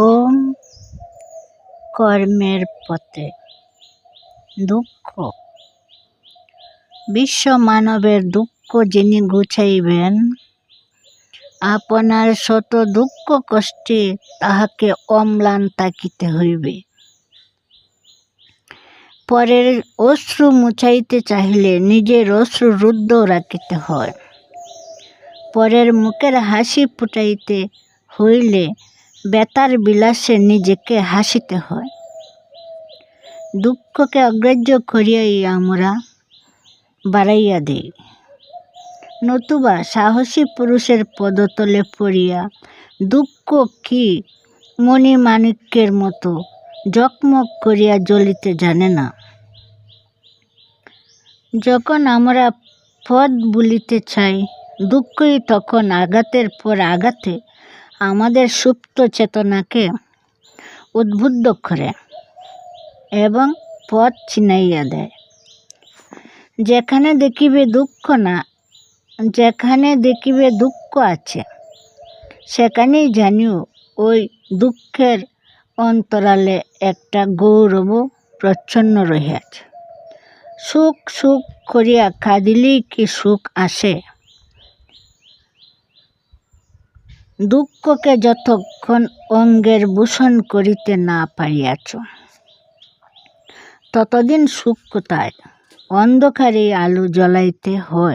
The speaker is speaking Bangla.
ওম কর্মের পথে দুঃখ। বিশ্ব মানবের দুঃখ যিনি ঘুচাইবেন, আপনার শত দুঃখ কষ্টে তাহাকে অম্লান তাকিতে হইবে। পরের অশ্রু মুছাইতে চাহিলে নিজের অশ্রু রুদ্ধ রাখিতে হয়। পরের মুখের হাসি ফুটাইতে হইলে বেতার বিলাসে নিজেকে হাসিতে হয়। দুঃখকে অগ্রাহ্য করিয়াই আমরা বাড়াইয়া দিই, নতুবা সাহসী পুরুষের পদতলে পড়িয়া দুঃখ কি মণিমাণিক্যের মতো জকমক করিয়া জ্বলিতে জানে না। যখন আমরা পথ ভুলিতে চাই, দুঃখই তখন আঘাতের পর আঘাতে আমাদের সুপ্ত চেতনাকে উদ্বুদ্ধ করে এবং পথ চিনাইয়া দেয়। যেখানে দেখিবে দুঃখ আছে, সেখানেই জানিও ওই দুঃখের অন্তরালে একটা গৌরব প্রচ্ছন্ন রহিয়াছে। সুখ সুখ করিয়া কাঁদিলেই কি সুখ আসে? দুঃখকে যতক্ষণ অঙ্গের ভূষণ করিতে না পারিয়াছ, ততদিন সুখ কোথায়? অন্ধকারে আলো জ্বলাইতে হয়।